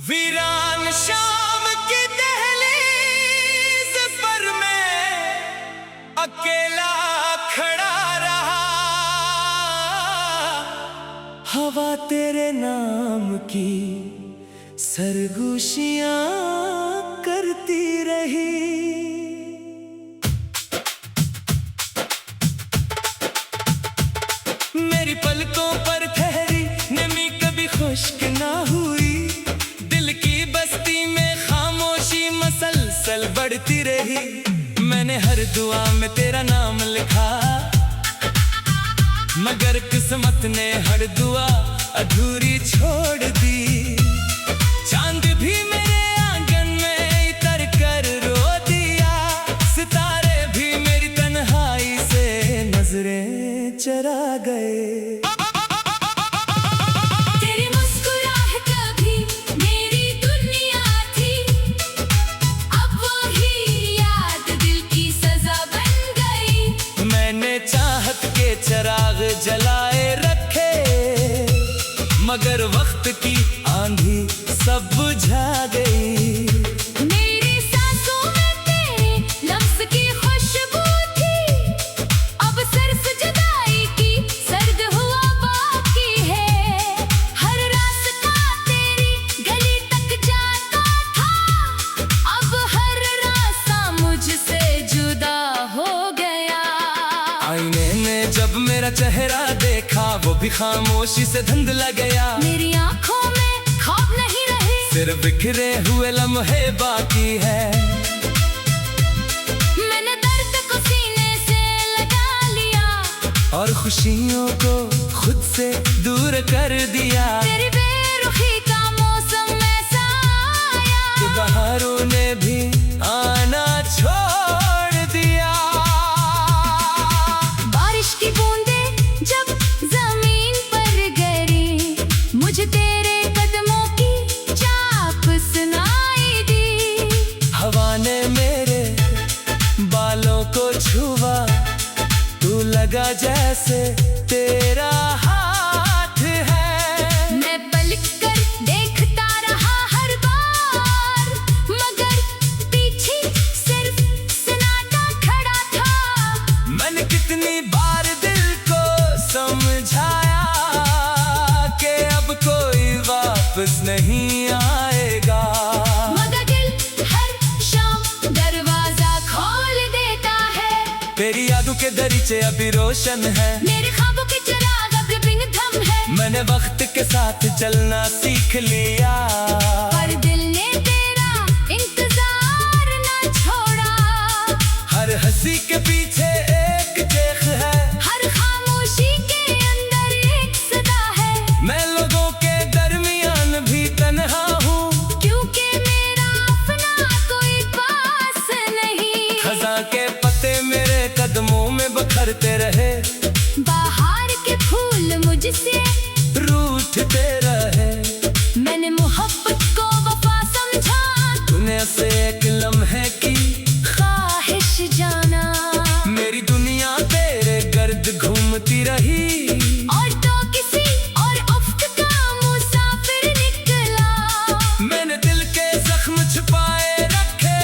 वीरान शाम की दहलीज पर मैं अकेला खड़ा रहा। हवा तेरे नाम की सरगोशियां करती रही। मेरी पलकों पर ठहरी नमी कभी खुश्क ना हुई। दिल की बस्ती में खामोशी मसलसल बढ़ती रही। मैंने हर दुआ में तेरा नाम लिखा, मगर किस्मत ने हर दुआ अधूरी छोड़ दी। चांद भी मेरे आंगन में इतर कर रो दिया। सितारे भी मेरी तन्हाई से नजरें चरा गए। तेरी मुस्कुराहट कभी मेरी दुनिया थी, अब वही याद दिल की सजा बन गई। मैंने चाहत के चिराग जलाए रखे, मगर वक्त की आंधी सब बुझा गई। मेरी सांसों में तेरे लफ्ज की खुशबू थी, अब सिर्फ जुदाई की सर्द हुआ बाकी है। हर रास्ता तेरी गली तक जाता था, अब हर रास्ता मुझसे जुदा हो गया। आईने ने जब मेरा चेहरा देखा, वो भी खामोशी से धुंधला गया। मेरी आंखों में ख्वाब नहीं रहे, सिर्फ बिखरे हुए लम्हे बाकी है। मैंने दर्द को सीने से लगा लिया, और खुशियों को खुद से दूर कर दिया। तेरी बेरुखी का मौसम ऐसा आया कि बहारों ने भी आना छोड़ दिया। बारिश की बूंदें जब जमीन पर गिरी, मुझे तेरे कदमों की चाप सुनाई दी। हवा ने मेरे बालों को छुआ, तू लगा जैसे तेरा हाथ है। मैं पलक कर देखता रहा हर बार, मगर पीछे सिर्फ सन्नाटा खड़ा था। मैंने कितनी बार दिल को समझाया कि अब कोई वापस नहीं आएगा, मगर दिल हर शाम दरवाजा खोल देता है। तेरी यादों के दरीचे अभी रोशन है। मेरे ख्वाबों के चिराग अब बिंगधम है, मैंने वक्त के साथ चलना सीख लिया। पर दिल ने तेरा इंतजार ना छोड़ा। हर हंसी के पीछे एक चेख है, हर खामोशी के अंदर एक सदा है। मैं लोगों के दरमियान भी तन्हा हूँ, क्योंकि मेरा अपना कोई पास नहीं। खज़ां के पत्ते मेरे कदमों में बखरते रहे। बाहर के फूल मुझसे रूठते रहे, मैंने मोहब्बत को वफा समझा। दुनिया से एक लम्हे की ख्वाहिश जाना, मेरी दुनिया तेरे गर्द घूमती रही। और तो किसी और उफ्क का मुसाफिर निकला। मैंने दिल के जख्म छुपाए रखे,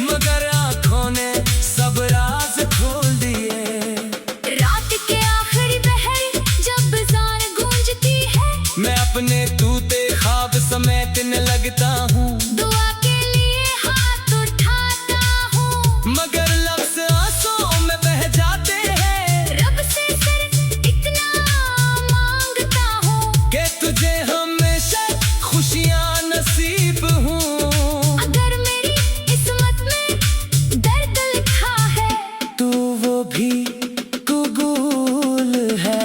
मगर आंखों ने सब राज खोल दिए। रात के आखिरी पहर जब बाजार गूंजती है, मैं अपने तूते ख्वाब समेटने लगता हूँ, दुआ के लिए हाथ उठाता हूँ। मगर लफ्ज़ आंसुओं में बह जाते हैं। रब से सिर्फ इतना मांगता हूँ कि तुझे हमेशा खुशियाँ नसीब हूँ। अगर मेरी किस्मत में दर्द लिखा है, तू वो भी कबूल है।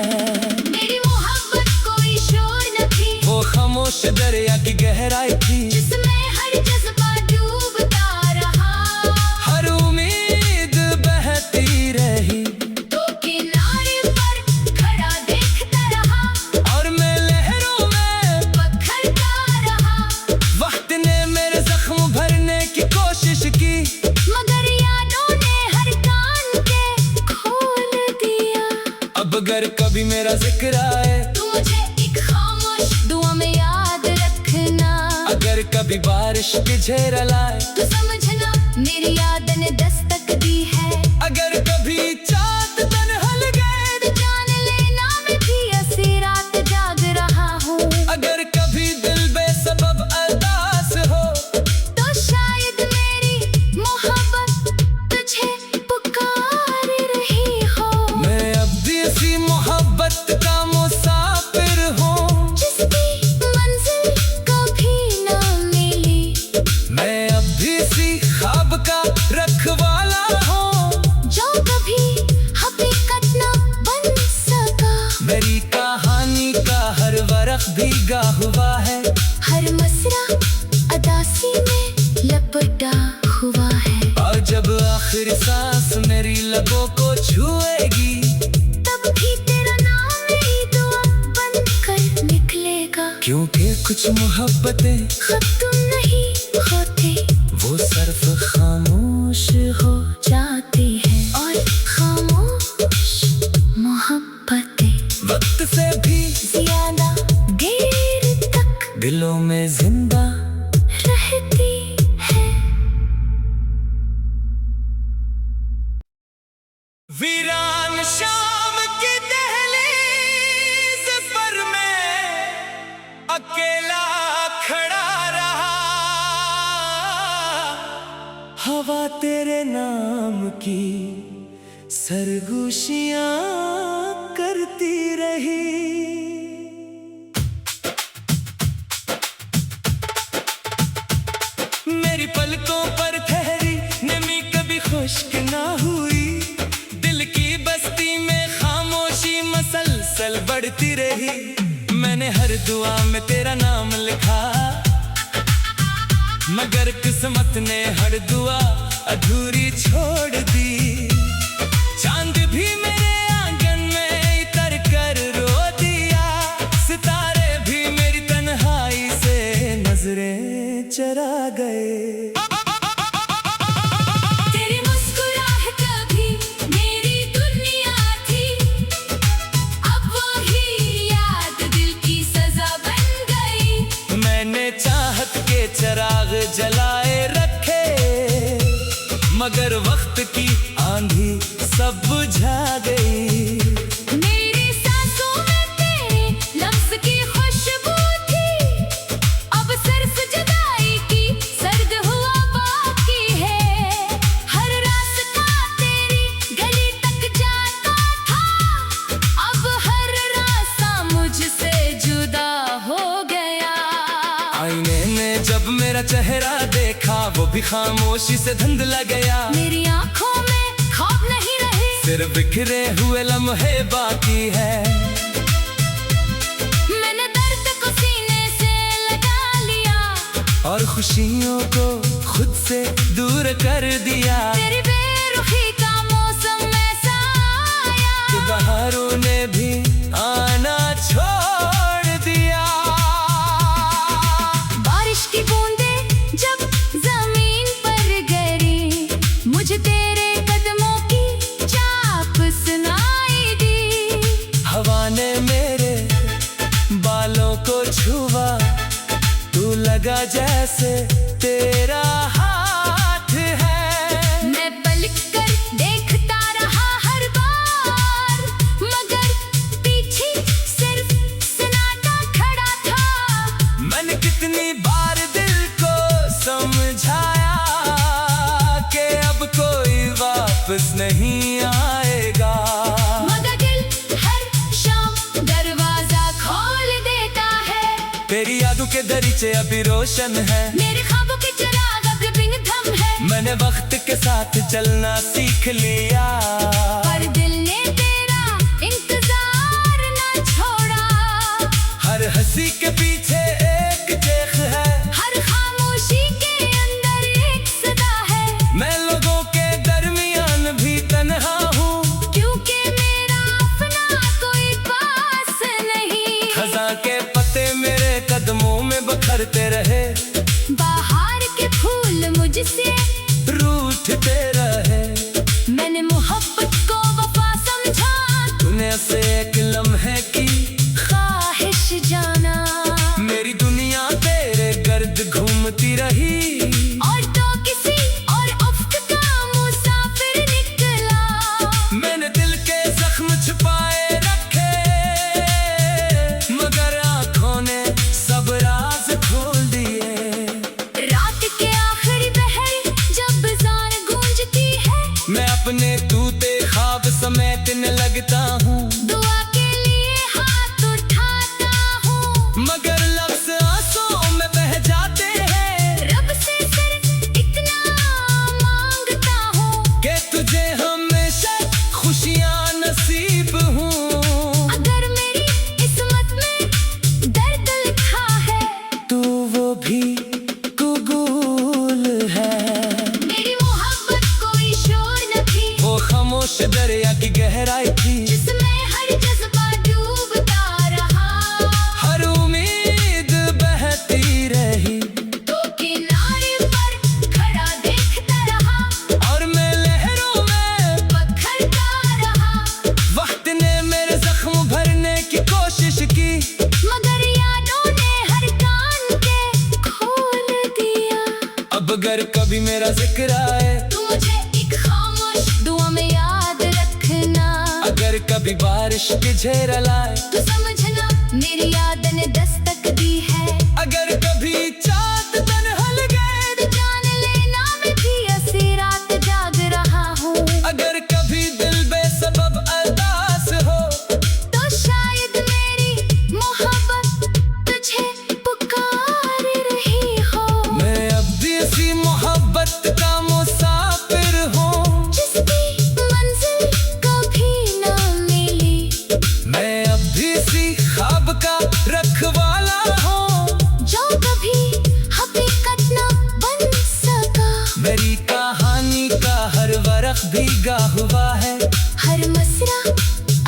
मेरी मोहब्बत कोई शोर न थी, वो खामोश दरिया की गहराई थी, जिसमें हर जज्बा डूबता रहा। हर उम्मीद बहती रही। तो किनारे पर खड़ा देखता रहा, और मैं लहरों में पत्थरता रहा। वक्त ने मेरे जख्म भरने की कोशिश की, मगर यादों ने हर कान के खोल दिया। अब अगर कभी मेरा जिक्र आए, तू मुझे एक खामोश दुआ में याद रख इश्क झेरा लाए। तू समझना मेरी याद ने दस्तक दी है। अगर कभी चाँद तन हल गए तो जान लेना मैं भी ऐसी रात जाग रहा हूँ। अगर कभी दिल बेसबब अरदास हो तो शायद मेरी मोहब्बत तुझे पुकार रही हो। मैं अब भी इसी मोहब्बत का मुसाफिर हूँ जिसकी मंजिल कभी न मिली। मैं अब भी इसी ख्वाब का रखवाला हूँ जो कभी हकीकत न बन सका। मेरी कहानी का हर वर्क भीगा हुआ है। हर मसरा अदासी में लपटा हुआ है। और जब आखिरी सांस मेरी लबों को छुएगी तब भी तेरा नाम मेरी दुआ बनकर निकलेगा। क्योंकि कुछ मोहब्बतें खत्म नहीं होती, वो सिर्फ खामोश हो जाती है। और खामोश मोहब्बतें वक्त से भी ज्यादा देर तक दिलों में जिंदा रहती है। वीरान शाम की दहलीज पर मैं अकेला खड़ा रहा। हवा तेरे नाम की सरगोशियां करती रही। मेरी पलकों पर ठहरी नमी कभी खुश्क ना हुई। दिल की बस्ती में खामोशी मसलसल बढ़ती रही। मैंने हर दुआ में तेरा नाम लिखा, मगर किस्मत ने हर दुआ अधूरी छोड़ दी। चांद भी मेरे आंगन में इतर कर रो दिया। सितारे भी मेरी तन्हाई से नजरें चरा गए। तेरी मुस्कुराहट कभी मेरी दुनिया थी, अब वही याद दिल की सजा बन गई। मैंने चाहत के चिराग जलाए रखे, मगर वक्त की आंधी सब बुझा गई। मेरी सांसों में तेरे लफ्ज की खुशबू थी, अब सिर्फ जुदाई की सर्द हुआ बाकी है। हर रास्ता तेरी गली तक जाता था, अब हर रास्ता मुझसे जुदा हो गया। आईने में जब मेरा चेहरा देखा वो भी खामोशी से धुंधला गया। मेरी आंखों में ख्वाब नहीं रहे, सिर्फ बिखरे हुए लम्हे बाकी है। मैंने दर्द को सीने से लगा लिया और खुशियों को खुद से दूर कर दिया। तेरी बेरुखी का मौसम ऐसा आया कि बहारों ने भी आना छोड़ दिया। बारिश की बूंदें जब जमीन पर गिरी, मुझे तेरे कदमों की चाप सुनाई दी। हवा ने मेरे बालों को छुआ, तू लगा जैसे तेरा हाथ है। मैं पलक कर देखता रहा हर बार, मगर पीछे सिर्फ सन्नाटा खड़ा था। मैंने कितनी बार दिल को समझाया कि अब कोई वापस नहीं आएगा, मगर दिल हर शाम दरवाजा खोल देता है। तेरी यादों के दरीचे अभी रोशन है। मेरे ख्वाबों के चिराग अब बिंग थम है। मैंने वक्त के साथ चलना सीख लिया, पर दिल ने तेरा इंतजार न छोड़ा। हर हंसी के पीछे एक चेख है, हर खामोशी के अंदर एक सदा है। मैं लोगों के दरमियान भी तन्हा हूँ, क्योंकि मेरा अपना कोई पास नहीं। खजा के पत्ते मेरे कदमों में बखरते रहे। बाहर के फूल मुझसे रूठते रहे। मैंने मोहब्बत को वफा समझा, तूने से एक लम्हे की ख्वाहिश जाना। मेरी दुनिया तेरे गर्द घूमती रही। अगर कभी मेरा जिक्र आए तू मुझे एक खामोश दुआ में याद रखना। अगर कभी बारिश की झेर लाए तू समझना मेरी याद ने दस्तक दी है। अगर कभी चाँद तन्हा गए तो जान लेना मैं भी ऐसी रात जाग रहा हूँ। अगर कभी दिल बेसबब अरदास हो तो शायद मेरी मोहब्बत तुझे पुकार रही हो। मैं अब भी इसी मोहब्बत का मुसाफिर हूँ जिसकी मंजिल कभी न मिली। मैं अब भी इसी ख्वाब का रखवाला हूँ जो कभी हकीकत न बन सका। मेरी कहानी का हर वर्क भीगा हुआ है हर मसरा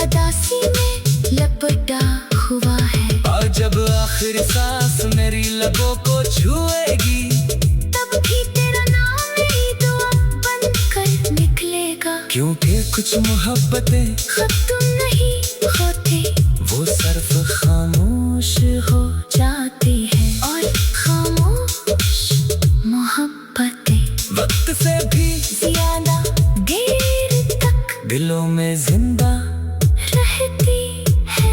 अदासी में लपटा हुआ है। और जब आखिरी सांस मेरी लबों को छुएगी तब भी तेरा नाम मेरी दुआ बनकर निकलेगा। क्योंकि कुछ मोहब्बतें खत्म नहीं होती, वो सिर्फ खामोश हो जाती है। और खामोश मोहब्बतें वक्त से भी ज्यादा देर तक दिलों में जिंदा रहती है।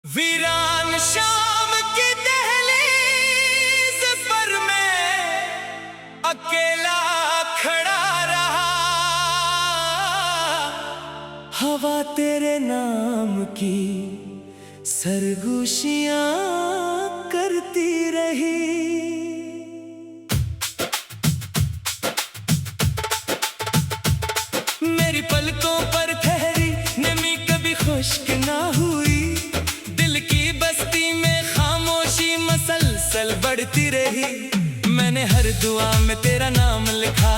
वीरान शाम की दहलीज पर मैं अकेला खड़ा रहा। हवा तेरे नाम की सरगोशियां करती रही। मेरी पलकों पर ठहरी नमी कभी खुश्क ना हुई। दिल की बस्ती में खामोशी मसलसल बढ़ती रही। मैंने हर दुआ में तेरा नाम लिखा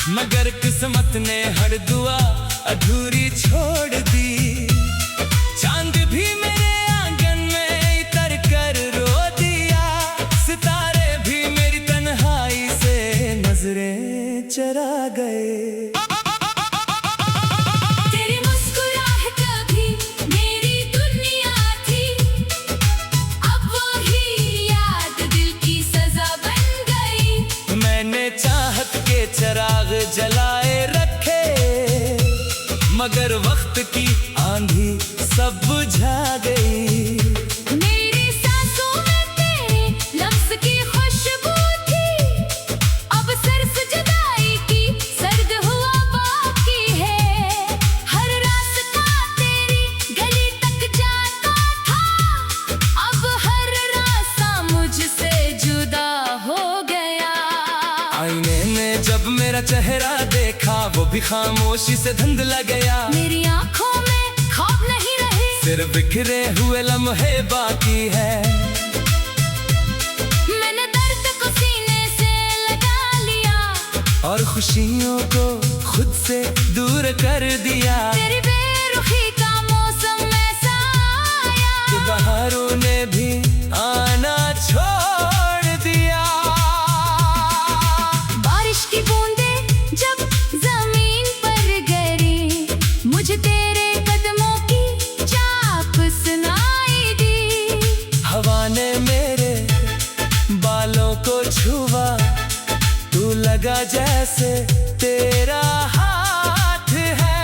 मगर किस्मत ने हर दुआ अधूरी छोड़ दी। चांद भी मेरे आंगन में उतर कर रो दिया। सितारे भी मेरी तन्हाई से नजरें चरा गए। तेरी मुस्कुराहट कभी मेरी दुनिया थी, अब वही याद दिल की सजा बन गई। मैंने चाहत के चिराग जलाए रखे मगर वक्त की आंधी सब बुझा गई। मेरी सांसों में तेरे लफ्ज़ की खुशबू थी, अब सिर्फ जुदाई की सर्द हुआ बाकी है। हर रास्ता तेरी गली तक जाता था, अब हर रास्ता मुझसे जुदा हो गया। आईने ने जब मेरा चेहरा देखा वो भी खामोशी से धुंधला गया। मेरी आंखों में ख्वाब नहीं रहे, सिर्फ बिखरे हुए लम्हे बाकी है। मैंने दर्द को सीने से लगा लिया और खुशियों को खुद से दूर कर दिया। तेरी बेरुखी का मौसम ऐसा आया कि बहारों ने भी आना छोड़ दिया। बारिश की बूंदें जब जमीन पर गिरी, मुझे तेरे कदमों की चाप सुनाई दी। हवा ने मेरे बालों को छुआ, तू लगा जैसे तेरा हाथ है।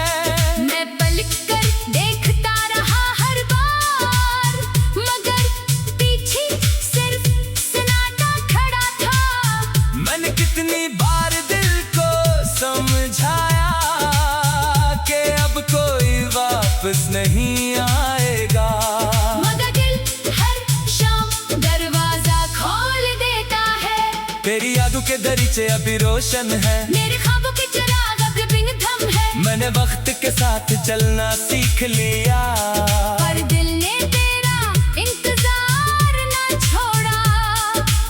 मैं पलट कर देखता रहा हर बार, मगर पीछे सिर्फ सन्नाटा खड़ा था। मैंने कितनी बार दिल को समझाया कि अब कोई वापस नहीं आएगा। मगर दिल हर शाम दरवाजा खोल देता है। तेरी यादों के दरीचे अभी रोशन है, मेरे ख्वाबों के चिराग अब बिन धम है। मैंने वक्त के साथ चलना सीख लिया। पर दिल ने तेरा इंतजार न छोड़ा।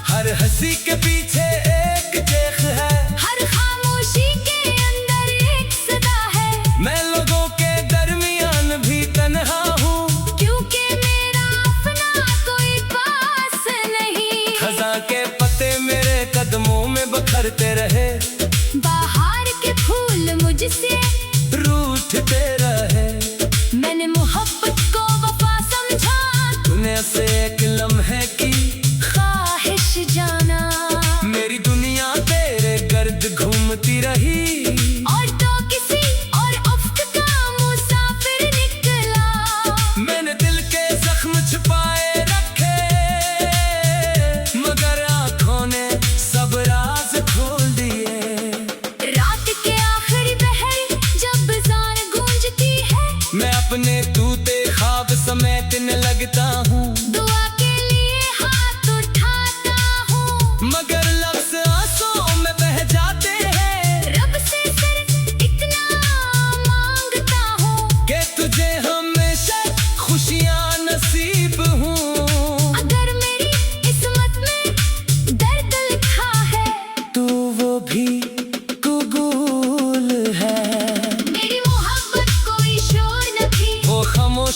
हर हंसी के पीछे एक चेख है, हर खामोशी के अंदर एक सदा है। मैं लोगों के दरमियान भी तन्हा हूँ क्योंकि मेरा अपना कोई पास नहीं। खजा के पत्ते मेरे कदमों में बखरते रहे। बाहर के फूल मुझसे रूठते रहे। मैंने मोहब्बत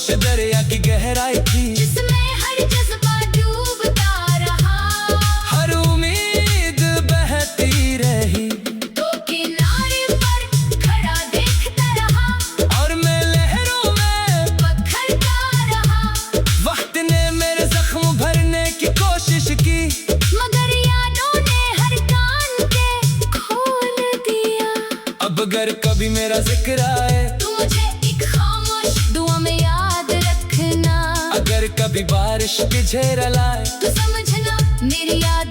जोश दरिया की गहराई थी, जिसमें हर जज्बा डूबता रहा। हर उम्मीद बहती रही, तो किनारे पर खड़ा देखता रहा और मैं लहरों में पत्थरता रहा। वक्त ने मेरे जख्म भरने की कोशिश की, मगर यादों ने हर कान के खोल दिया। अब अगर कभी मेरा जिक्र आए तू मुझे एक खामोश दुआ में याद रखना। अगर कभी बारिश की झेर लाए तो समझना मेरी याद